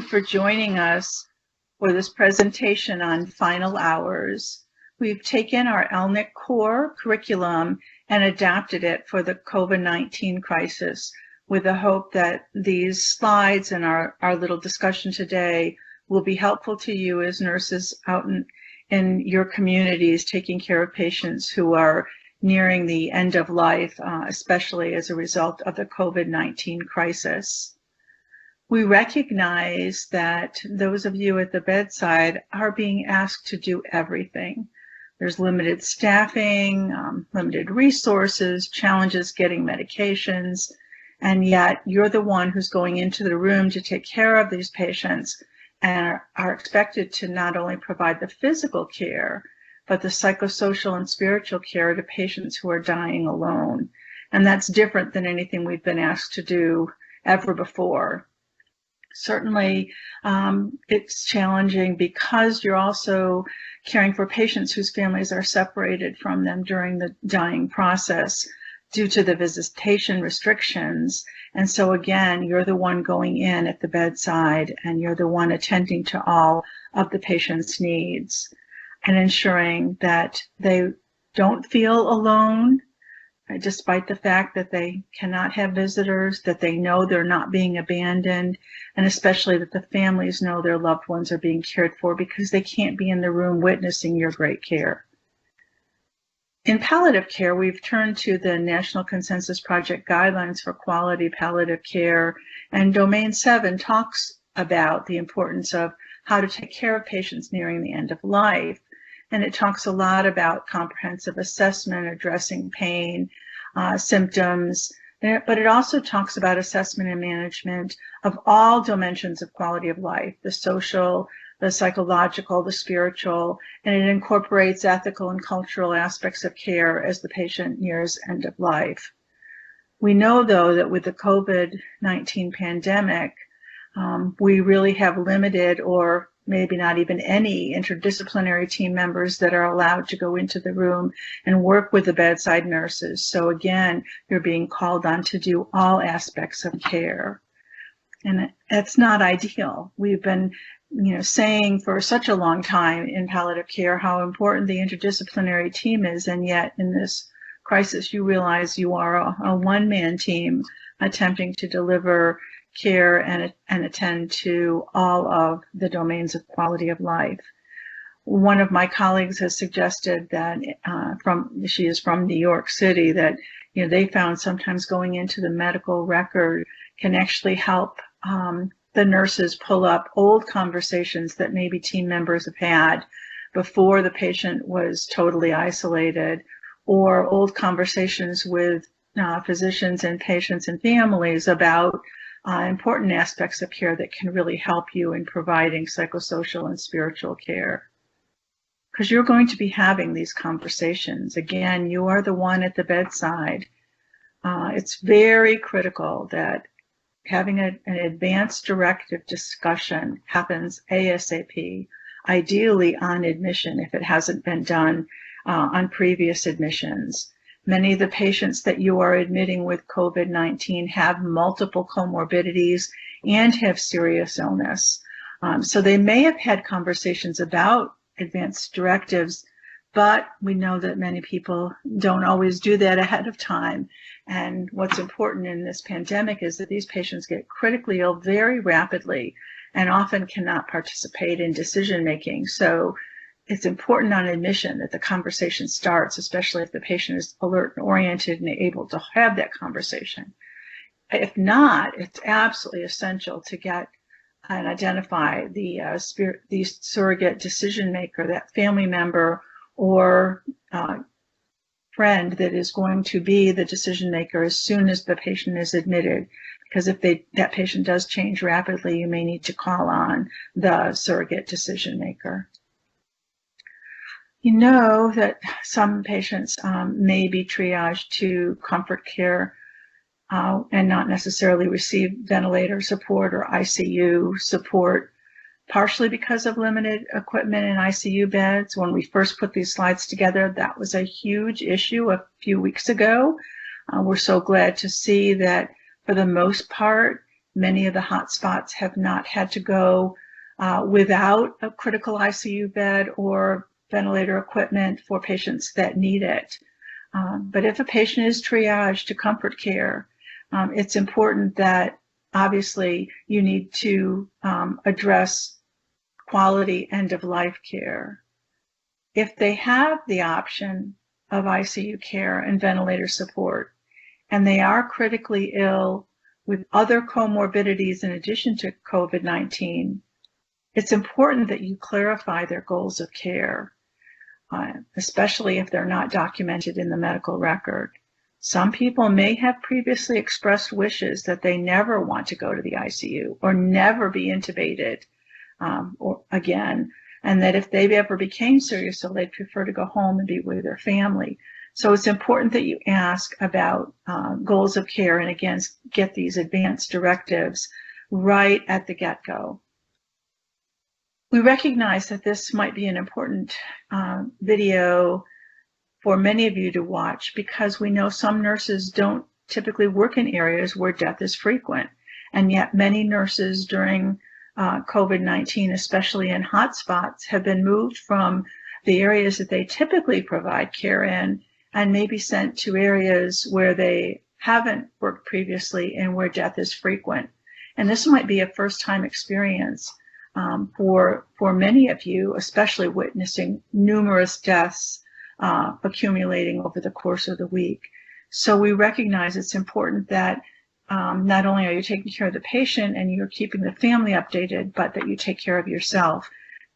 for joining us for this presentation on final hours. We've taken our ELNEC core curriculum and adapted it for the COVID-19 crisis with the hope that these slides and our little discussion today will be helpful to you as nurses out in your communities taking care of patients who are nearing the end of life, especially as a result of the COVID-19 crisis. We recognize that those of you at the bedside are being asked to do everything. There's limited staffing, limited resources, challenges getting medications, and yet you're the one who's going into the room to take care of these patients and are expected to not only provide the physical care, but the psychosocial and spiritual care to patients who are dying alone. And that's different than anything we've been asked to do ever before. Certainly, it's challenging because you're also caring for patients whose families are separated from them during the dying process due to the visitation restrictions. And so again, you're the one going in at the bedside and you're the one attending to all of the patient's needs and ensuring that they don't feel alone, despite the fact that they cannot have visitors, that they know they're not being abandoned, and especially that the families know their loved ones are being cared for because they can't be in the room witnessing your great care. In palliative care, we've turned to the National Consensus Project Guidelines for Quality Palliative Care, and Domain 7 talks about the importance of how to take care of patients nearing the end of life. And it talks a lot about comprehensive assessment, addressing pain, symptoms, but it also talks about assessment and management of all dimensions of quality of life, the social, the psychological, the spiritual, and it incorporates ethical and cultural aspects of care as the patient nears end of life. We know, though, that with the COVID-19 pandemic, we really have limited or maybe not even any interdisciplinary team members that are allowed to go into the room and work with the bedside nurses. So again, you're being called on to do all aspects of care. And that's not ideal. We've been saying for such a long time in palliative care how important the interdisciplinary team is, and yet in this crisis you realize you are a one-man team attempting to deliver care and attend to all of the domains of quality of life. One of my colleagues has suggested that she is from New York City, that they found sometimes going into the medical record can actually help the nurses pull up old conversations that maybe team members have had before the patient was totally isolated, or old conversations with physicians and patients and families about important aspects of care that can really help you in providing psychosocial and spiritual care. Because you're going to be having these conversations. Again, you are the one at the bedside. It's very critical that having an advanced directive discussion happens ASAP, ideally on admission if it hasn't been done on previous admissions. Many of the patients that you are admitting with COVID-19 have multiple comorbidities and have serious illness. So they may have had conversations about advanced directives, but we know that many people don't always do that ahead of time. And what's important in this pandemic is that these patients get critically ill very rapidly and often cannot participate in decision making. So it's important on admission that the conversation starts, especially if the patient is alert and oriented and able to have that conversation. If not, it's absolutely essential to get and identify the surrogate decision maker, that family member or friend that is going to be the decision maker as soon as the patient is admitted. Because if that patient does change rapidly, you may need to call on the surrogate decision maker. You know that some patients may be triaged to comfort care and not necessarily receive ventilator support or ICU support, partially because of limited equipment in ICU beds. When we first put these slides together, that was a huge issue a few weeks ago. We're so glad to see that for the most part, Many of the hotspots have not had to go without a critical ICU bed or ventilator equipment for patients that need it. But if a patient is triaged to comfort care, it's important that obviously you need to address quality end-of-life care. If they have the option of ICU care and ventilator support, and they are critically ill with other comorbidities in addition to COVID-19, it's important that you clarify their goals of care, especially if they're not documented in the medical record. Some people may have previously expressed wishes that they never want to go to the ICU or never be intubated again, and that if they ever became serious, so they'd prefer to go home and be with their family. So it's important that you ask about goals of care and, again, get these advanced directives right at the get-go. We recognize that this might be an important video for many of you to watch because we know some nurses don't typically work in areas where death is frequent, and yet many nurses during COVID-19, especially in hotspots, have been moved from the areas that they typically provide care in and maybe sent to areas where they haven't worked previously and where death is frequent. And this might be a first-time experience for many of you, especially witnessing numerous deaths accumulating over the course of the week. So we recognize it's important that not only are you taking care of the patient and you're keeping the family updated, but that you take care of yourself.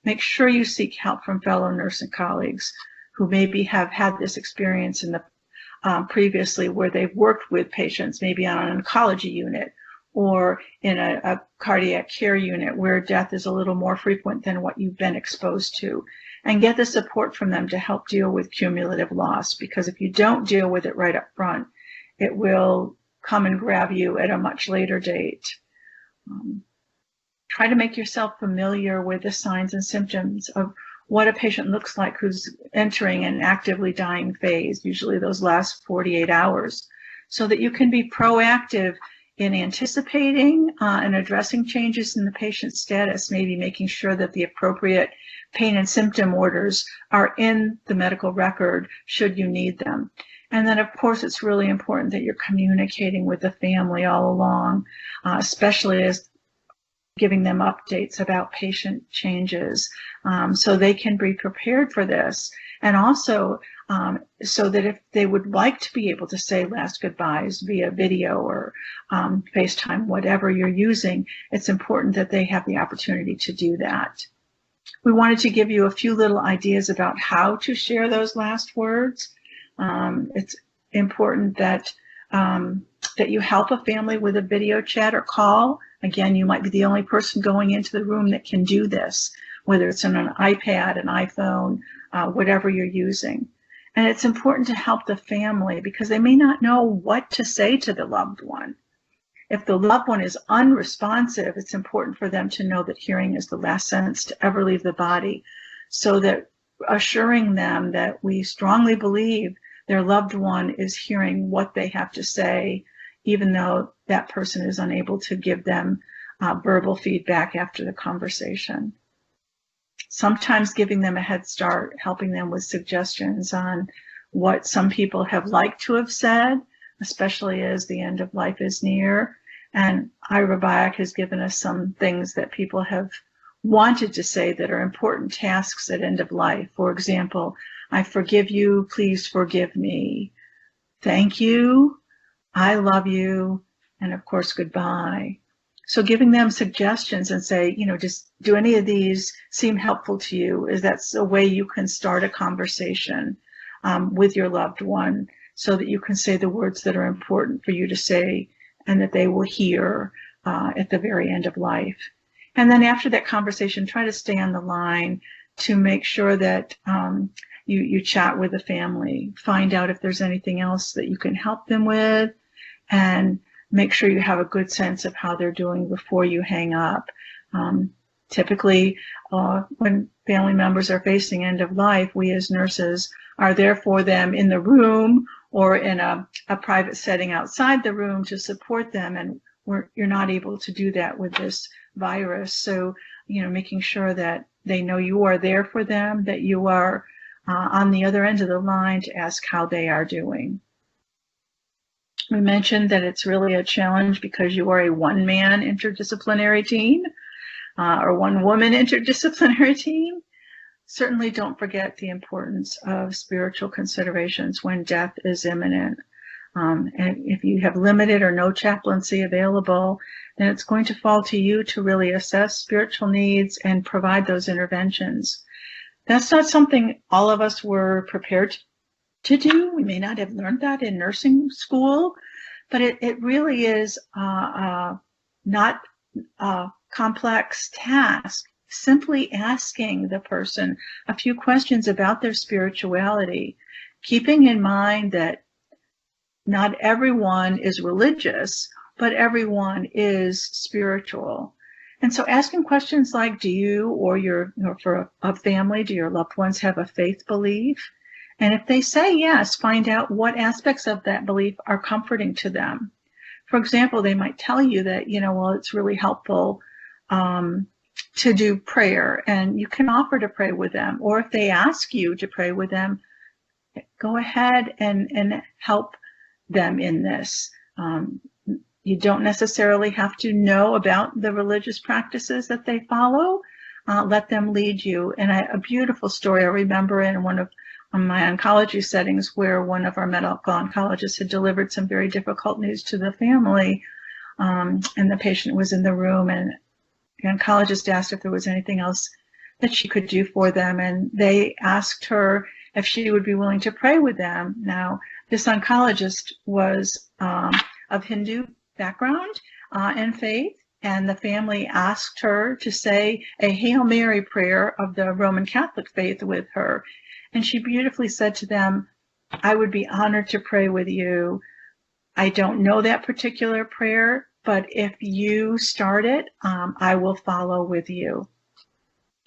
Make sure you seek help from fellow nursing colleagues who maybe have had this experience in the previously where they've worked with patients, maybe on an oncology unit or in a cardiac care unit where death is a little more frequent than what you've been exposed to, and get the support from them to help deal with cumulative loss, because if you don't deal with it right up front, it will come and grab you at a much later date. Try to make yourself familiar with the signs and symptoms of what a patient looks like who's entering an actively dying phase, usually those last 48 hours, so that you can be proactive in anticipating and addressing changes in the patient's status, maybe making sure that the appropriate pain and symptom orders are in the medical record should you need them. And then, of course, it's really important that you're communicating with the family all along, especially as giving them updates about patient changes so they can be prepared for this. And also so that if they would like to be able to say last goodbyes via video or FaceTime, whatever you're using, it's important that they have the opportunity to do that. We wanted to give you a few little ideas about how to share those last words. It's important that that you help a family with a video chat or call. Again, you might be the only person going into the room that can do this, whether it's on an iPad, an iPhone, whatever you're using. And it's important to help the family because they may not know what to say to the loved one. If the loved one is unresponsive, it's important for them to know that hearing is the last sentence to ever leave the body, so that assuring them that we strongly believe their loved one is hearing what they have to say, even though that person is unable to give them verbal feedback after the conversation. Sometimes giving them a head start, helping them with suggestions on what some people have liked to have said, especially as the end of life is near. And Ira Byock has given us some things that people have wanted to say that are important tasks at end of life. For example, I forgive you, please forgive me. Thank you, I love you, and of course, goodbye. So giving them suggestions and say, just do any of these seem helpful to you? Is that a way you can start a conversation with your loved one so that you can say the words that are important for you to say and that they will hear at the very end of life. And then after that conversation, try to stay on the line to make sure that you chat with the family, find out if there's anything else that you can help them with, and make sure you have a good sense of how they're doing before you hang up. Typically, when family members are facing end of life, we as nurses are there for them in the room or in a private setting outside the room to support them. And you're not able to do that with this virus. So, making sure that they know you are there for them, that you are on the other end of the line to ask how they are doing. We mentioned that it's really a challenge because you are a one-man interdisciplinary team or one-woman interdisciplinary team. Certainly don't forget the importance of spiritual considerations when death is imminent. And if you have limited or no chaplaincy available, then it's going to fall to you to really assess spiritual needs and provide those interventions. That's not something all of us were prepared to do. We may not have learned that in nursing school, but it really is not a complex task. Simply asking the person a few questions about their spirituality, keeping in mind that not everyone is religious, but everyone is spiritual. And so asking questions like, do you or for a family, do your loved ones have a faith belief? And if they say yes, find out what aspects of that belief are comforting to them. For example, they might tell you that, it's really helpful to do prayer, and you can offer to pray with them. Or if they ask you to pray with them, go ahead and help them in this. You don't necessarily have to know about the religious practices that they follow. Let them lead you. And a beautiful story I remember in one of my oncology settings where one of our medical oncologists had delivered some very difficult news to the family, and the patient was in the room, and the oncologist asked if there was anything else that she could do for them, and they asked her if she would be willing to pray with them. Now, this oncologist was of Hindu background and faith, and the family asked her to say a Hail Mary prayer of the Roman Catholic faith with her. And she beautifully said to them, I would be honored to pray with you. I don't know that particular prayer, but if you start it, I will follow with you.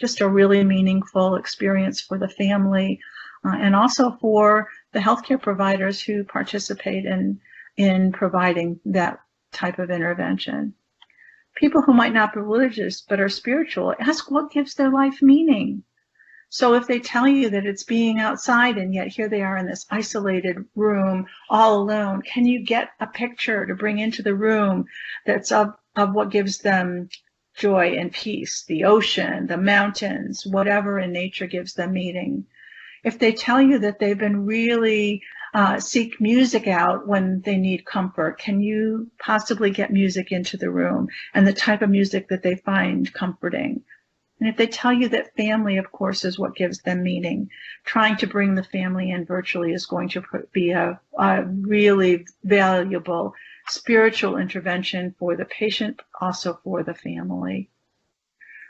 Just a really meaningful experience for the family and also for the healthcare providers who participate in providing that type of intervention. People who might not be religious but are spiritual, ask what gives their life meaning. So if they tell you that it's being outside and yet here they are in this isolated room all alone, can you get a picture to bring into the room that's of what gives them joy and peace? The ocean, the mountains, whatever in nature gives them meaning. If they tell you that they've been really seek music out when they need comfort, can you possibly get music into the room and the type of music that they find comforting? And if they tell you that family, of course, is what gives them meaning, trying to bring the family in virtually is going to be a really valuable spiritual intervention for the patient, also for the family.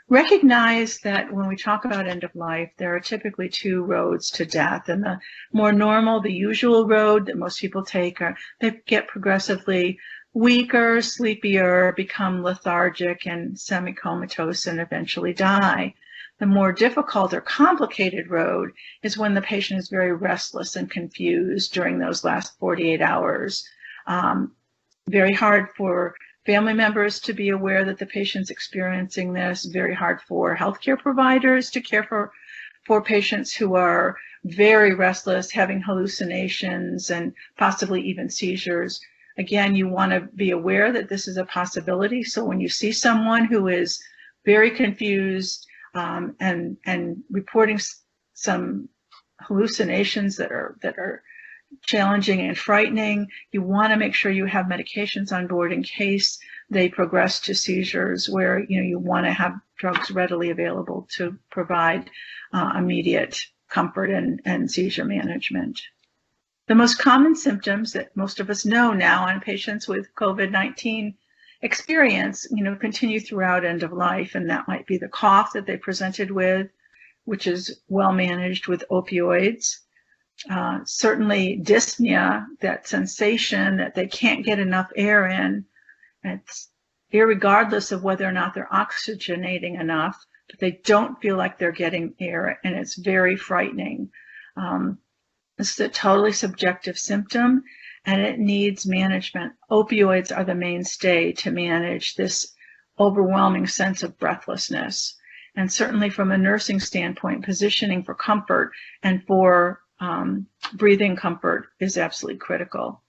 Recognize that when we talk about end of life, there are typically two roads to death. And the more normal, the usual road that most people take, they get progressively weaker, sleepier, become lethargic and semi-comatose and eventually die. The more difficult or complicated road is when the patient is very restless and confused during those last 48 hours. Very hard for family members to be aware that the patient's experiencing this, very hard for healthcare providers to care for patients who are very restless, having hallucinations and possibly even seizures. Again, you want to be aware that this is a possibility. So when you see someone who is very confused and reporting some hallucinations that are challenging and frightening, you want to make sure you have medications on board in case they progress to seizures, where you want to have drugs readily available to provide immediate comfort and seizure management. The most common symptoms that most of us know now on patients with COVID-19 experience, continue throughout end of life, and that might be the cough that they presented with, which is well managed with opioids. Certainly dyspnea, that sensation that they can't get enough air in. It's irregardless of whether or not they're oxygenating enough, but they don't feel like they're getting air, and it's very frightening. This is a totally subjective symptom, and it needs management. Opioids are the mainstay to manage this overwhelming sense of breathlessness. And certainly from a nursing standpoint, positioning for comfort and for breathing comfort is absolutely critical.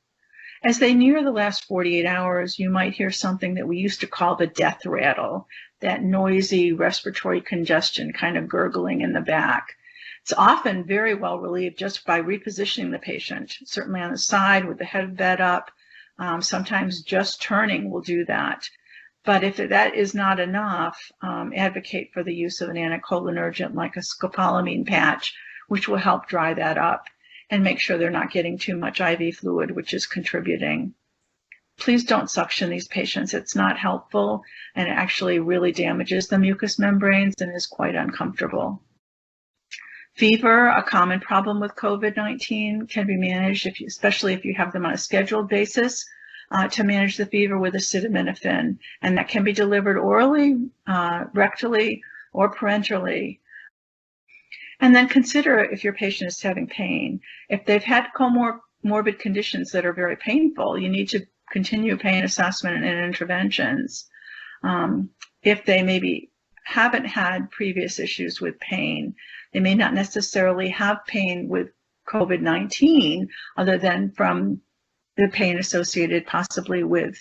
As they near the last 48 hours, you might hear something that we used to call the death rattle, that noisy respiratory congestion kind of gurgling in the back. It's often very well relieved just by repositioning the patient, certainly on the side with the head of bed up. Sometimes just turning will do that. But if that is not enough, advocate for the use of an anticholinergic like a scopolamine patch, which will help dry that up and make sure they're not getting too much IV fluid, which is contributing. Please don't suction these patients. It's not helpful, and it actually really damages the mucous membranes and is quite uncomfortable. Fever, a common problem with COVID-19, can be managed, especially if you have them on a scheduled basis, to manage the fever with acetaminophen, and that can be delivered orally, rectally, or parenterally. And then consider if your patient is having pain. If they've had comorbid conditions that are very painful, you need to continue pain assessment and interventions. If they maybe haven't had previous issues with pain, they may not necessarily have pain with COVID-19 other than from the pain associated possibly with,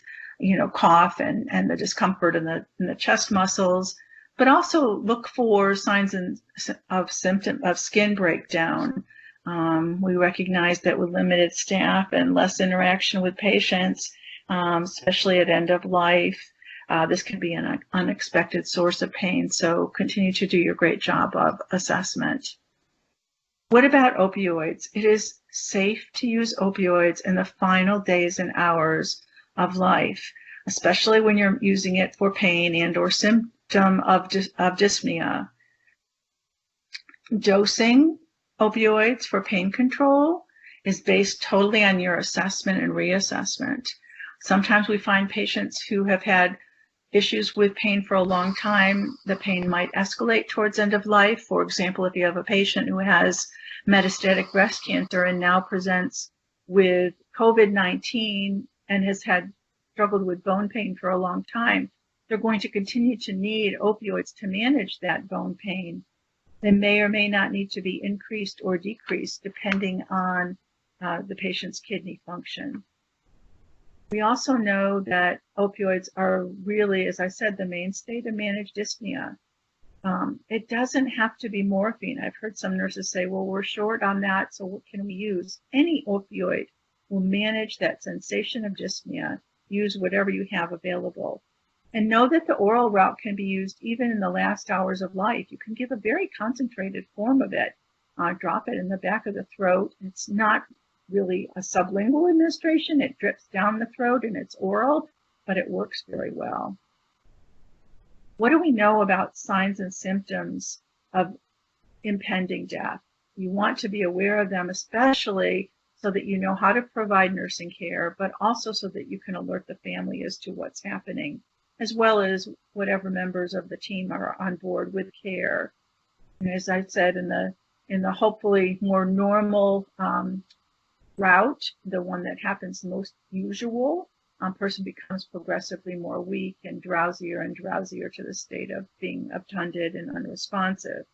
cough and the discomfort in the chest muscles. But also look for signs of skin breakdown. We recognize that with limited staff and less interaction with patients, especially at end of life, this can be an unexpected source of pain. So continue to do your great job of assessment. What about opioids? It is safe to use opioids in the final days and hours of life, especially when you're using it for pain and or symptom of dyspnea. Dosing opioids for pain control is based totally on your assessment and reassessment. Sometimes we find patients who have had issues with pain for a long time. The pain might escalate towards end of life. For example, if you have a patient who has metastatic breast cancer and now presents with COVID-19 and has struggled with bone pain for a long time, they're going to continue to need opioids to manage that bone pain. They may or may not need to be increased or decreased depending on the patient's kidney function. We also know that opioids are really, as I said, the mainstay to manage dyspnea. It doesn't have to be morphine. I've heard some nurses say, well, we're short on that, so what can we use? Any opioid will manage that sensation of dyspnea. Use whatever you have available. And know that the oral route can be used even in the last hours of life. You can give a very concentrated form of it. Drop it in the back of the throat. It's not really a sublingual administration. It drips down the throat and it's oral, but it works very well. What do we know about signs and symptoms of impending death? You want to be aware of them, especially so that you know how to provide nursing care, but also so that you can alert the family as to what's happening, as well as whatever members of the team are on board with care. And as I said, in the hopefully more normal route, the one that happens most usual, person becomes progressively more weak and drowsier to the state of being obtunded and unresponsive.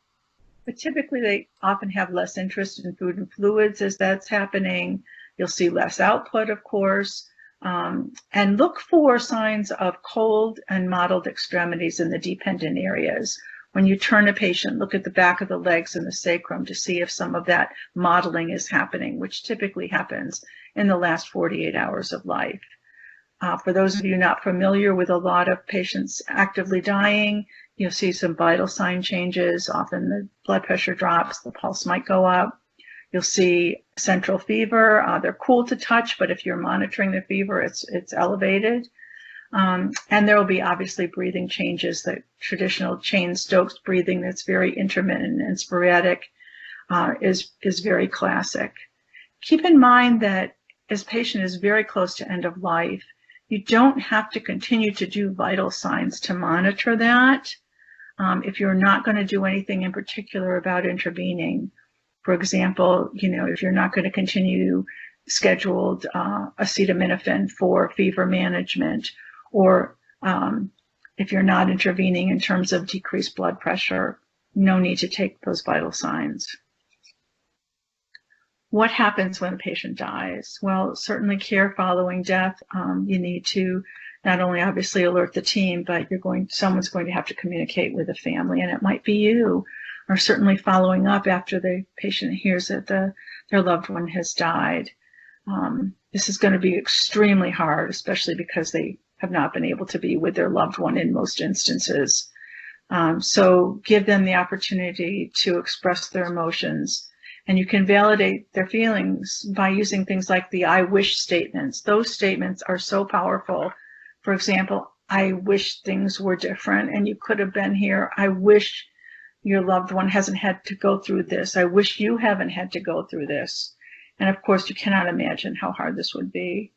But typically they often have less interest in food and fluids as that's happening. You'll see less output, of course. And look for signs of cold and mottled extremities in the dependent areas. When you turn a patient, look at the back of the legs and the sacrum to see if some of that mottling is happening, which typically happens in the last 48 hours of life. For those of you not familiar with a lot of patients actively dying, you'll see some vital sign changes. Often the blood pressure drops, the pulse might go up. You'll see central fever. They're cool to touch, but if you're monitoring the fever, it's elevated. And there will be obviously breathing changes. The traditional Cheyne-Stokes breathing that's very intermittent and sporadic is very classic. Keep in mind that as patient is very close to end of life, you don't have to continue to do vital signs to monitor that. If you're not going to do anything in particular about intervening, for example, if you're not going to continue scheduled acetaminophen for fever management, or if you're not intervening in terms of decreased blood pressure, no need to take those vital signs. What happens when a patient dies? Well, certainly care following death. You need to not only obviously alert the team, but someone's going to have to communicate with the family, and it might be you, or certainly following up after the patient hears that their loved one has died. This is going to be extremely hard, especially because they have not been able to be with their loved one in most instances. So give them the opportunity to express their emotions, and you can validate their feelings by using things like the I wish statements. Those statements are so powerful. For example, I wish things were different and you could have been here. I wish your loved one hasn't had to go through this. I wish you haven't had to go through this. And of course, you cannot imagine how hard this would be.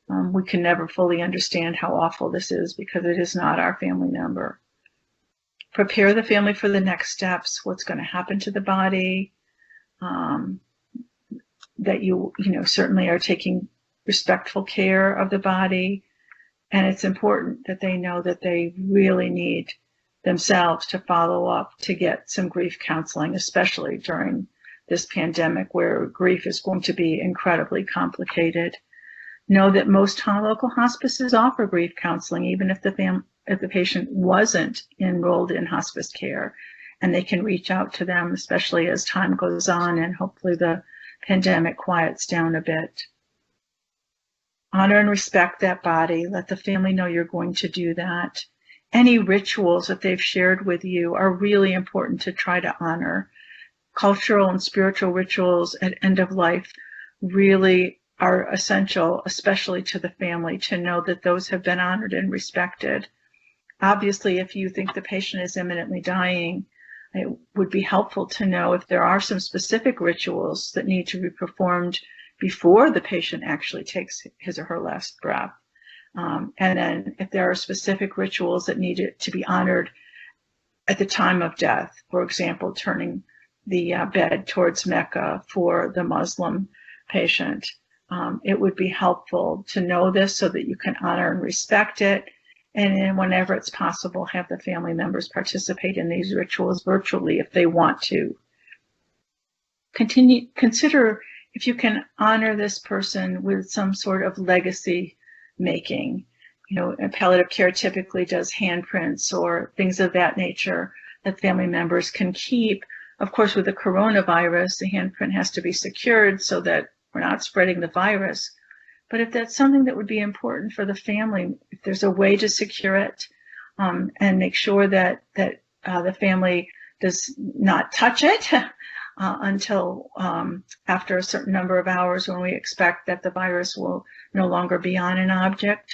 We can never fully understand how awful this is because it is not our family member. Prepare the family for the next steps, what's going to happen to the body, that you certainly are taking respectful care of the body. And it's important that they know that they really need themselves to follow up to get some grief counseling, especially during this pandemic where grief is going to be incredibly complicated. Know that most local hospices offer grief counseling, even if the patient wasn't enrolled in hospice care, and they can reach out to them, especially as time goes on and hopefully the pandemic quiets down a bit. Honor and respect that body. Let the family know you're going to do that. Any rituals that they've shared with you are really important to try to honor. Cultural and spiritual rituals at end of life really are essential, especially to the family, to know that those have been honored and respected. Obviously, if you think the patient is imminently dying, it would be helpful to know if there are some specific rituals that need to be performed before the patient actually takes his or her last breath. And then if there are specific rituals that need to be honored at the time of death, for example, turning the bed towards Mecca for the Muslim patient, it would be helpful to know this so that you can honor and respect it. And then whenever it's possible, have the family members participate in these rituals virtually if they want to. Consider if you can honor this person with some sort of legacy making. Palliative care typically does handprints or things of that nature that family members can keep. Of course, with the coronavirus, the handprint has to be secured so that we're not spreading the virus. But if that's something that would be important for the family, if there's a way to secure it and make sure that the family does not touch it until after a certain number of hours when we expect that the virus will no longer be on an object,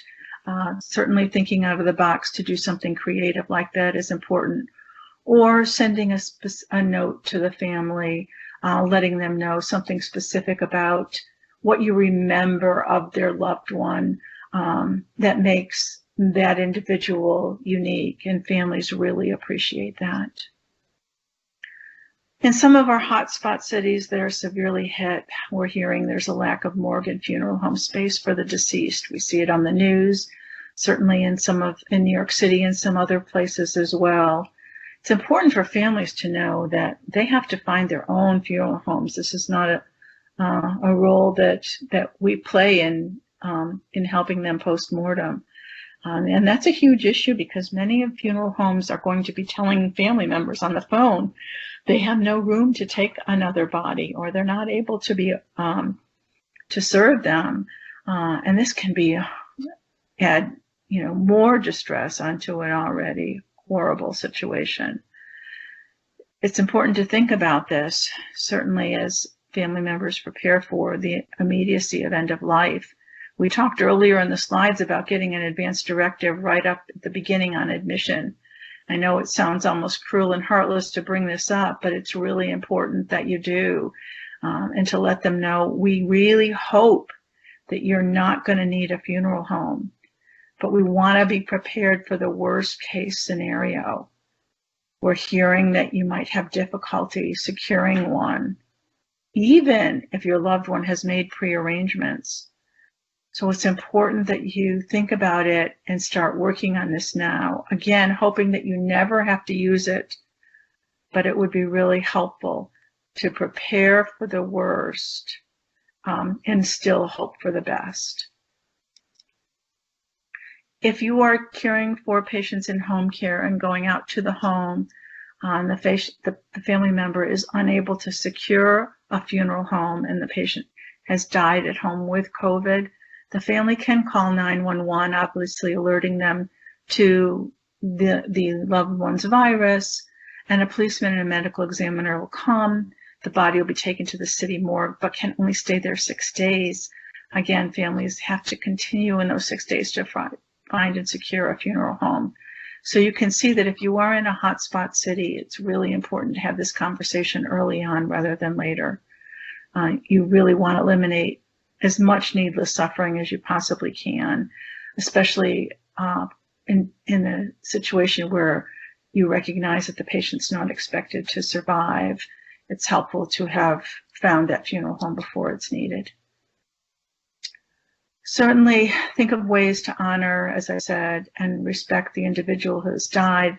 certainly thinking out of the box to do something creative like that is important. Or sending a note to the family, letting them know something specific about what you remember of their loved one that makes that individual unique, and families really appreciate that. In some of our hotspot cities that are severely hit, we're hearing there's a lack of morgue and funeral home space for the deceased. We see it on the news, certainly in New York City and some other places as well. It's important for families to know that they have to find their own funeral homes. This is not a role that we play in helping them post-mortem. And that's a huge issue because many of funeral homes are going to be telling family members on the phone they have no room to take another body, or they're not able to be to serve them. And this can add more distress onto an already horrible situation. It's important to think about this, certainly as family members prepare for the immediacy of end of life. We talked earlier in the slides about getting an advance directive right up at the beginning on admission. I know it sounds almost cruel and heartless to bring this up, but it's really important that you do, and to let them know we really hope that you're not going to need a funeral home, but we want to be prepared for the worst case scenario. We're hearing that you might have difficulty securing one. even if your loved one has made prearrangements. So it's important that you think about it and start working on this now. Again, hoping that you never have to use it, but it would be really helpful to prepare for the worst and still hope for the best. If you are caring for patients in home care and going out to the home, the family member is unable to secure a funeral home and the patient has died at home with COVID, the family can call 911, obviously alerting them to the loved one's virus, and a policeman and a medical examiner will come. The body will be taken to the city morgue, but can only stay there 6 days. Again, families have to continue in those 6 days to find and secure a funeral home. So you can see that if you are in a hotspot city, it's really important to have this conversation early on rather than later. You really want to eliminate as much needless suffering as you possibly can, especially in a situation where you recognize that the patient's not expected to survive. It's helpful to have found that funeral home before it's needed. Certainly think of ways to honor, as I said, and respect the individual who has died.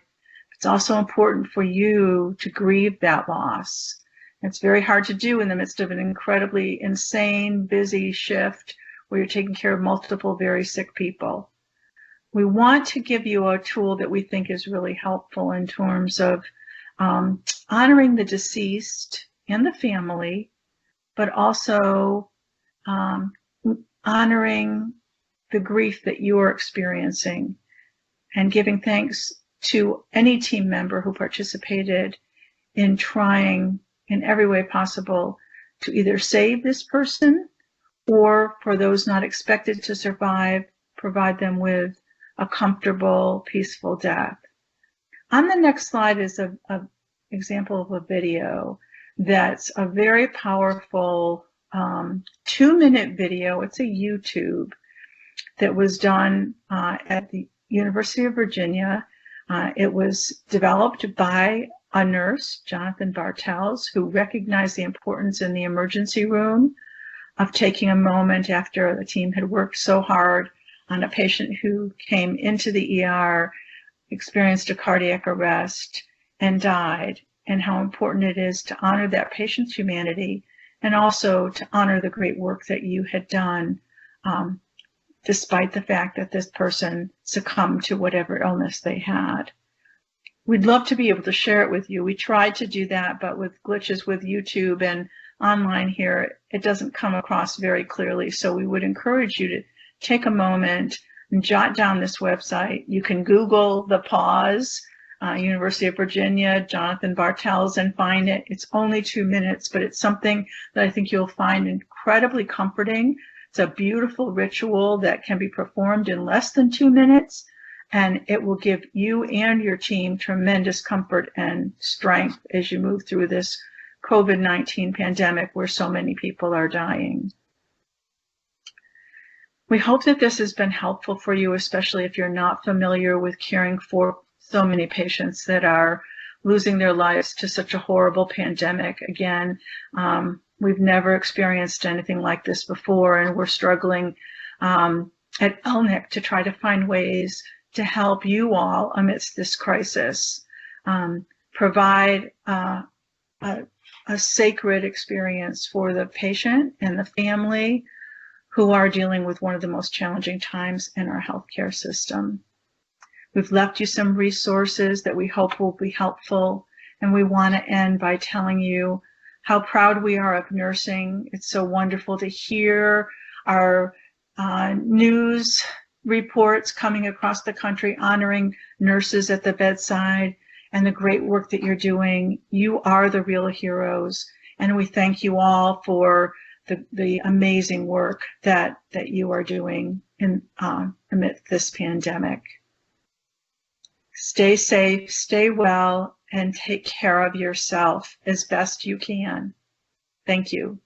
It's also important for you to grieve that loss. It's very hard to do in the midst of an incredibly insane, busy shift where you're taking care of multiple very sick people. We want to give you a tool that we think is really helpful in terms of honoring the deceased and the family, but also honoring the grief that you are experiencing and giving thanks to any team member who participated in trying in every way possible to either save this person or, for those not expected to survive, provide them with a comfortable, peaceful death. On the next slide is an example of a video that's a very powerful 2-minute video. It's a YouTube that was done at the University of Virginia. It was developed by a nurse, Jonathan Bartels, who recognized the importance in the emergency room of taking a moment after the team had worked so hard on a patient who came into the ER, experienced a cardiac arrest, and died, and how important it is to honor that patient's humanity and also to honor the great work that you had done, despite the fact that this person succumbed to whatever illness they had. We'd love to be able to share it with you. We tried to do that, but with glitches with YouTube and online here, it doesn't come across very clearly. So we would encourage you to take a moment and jot down this website. You can Google the pause, University of Virginia, Jonathan Bartels, and find it. It's only 2 minutes, but it's something that I think you'll find incredibly comforting. It's a beautiful ritual that can be performed in less than 2 minutes, and it will give you and your team tremendous comfort and strength as you move through this COVID-19 pandemic where so many people are dying. We hope that this has been helpful for you, especially if you're not familiar with caring for so many patients that are losing their lives to such a horrible pandemic. Again, we've never experienced anything like this before, and we're struggling at ELNEC to try to find ways to help you all amidst this crisis, provide a sacred experience for the patient and the family who are dealing with one of the most challenging times in our healthcare system. We've left you some resources that we hope will be helpful, and we want to end by telling you how proud we are of nursing. It's so wonderful to hear our news reports coming across the country honoring nurses at the bedside and the great work that you're doing. You are the real heroes, and we thank you all for the amazing work that you are doing amidst this pandemic. Stay safe, stay well, and take care of yourself as best you can. Thank you.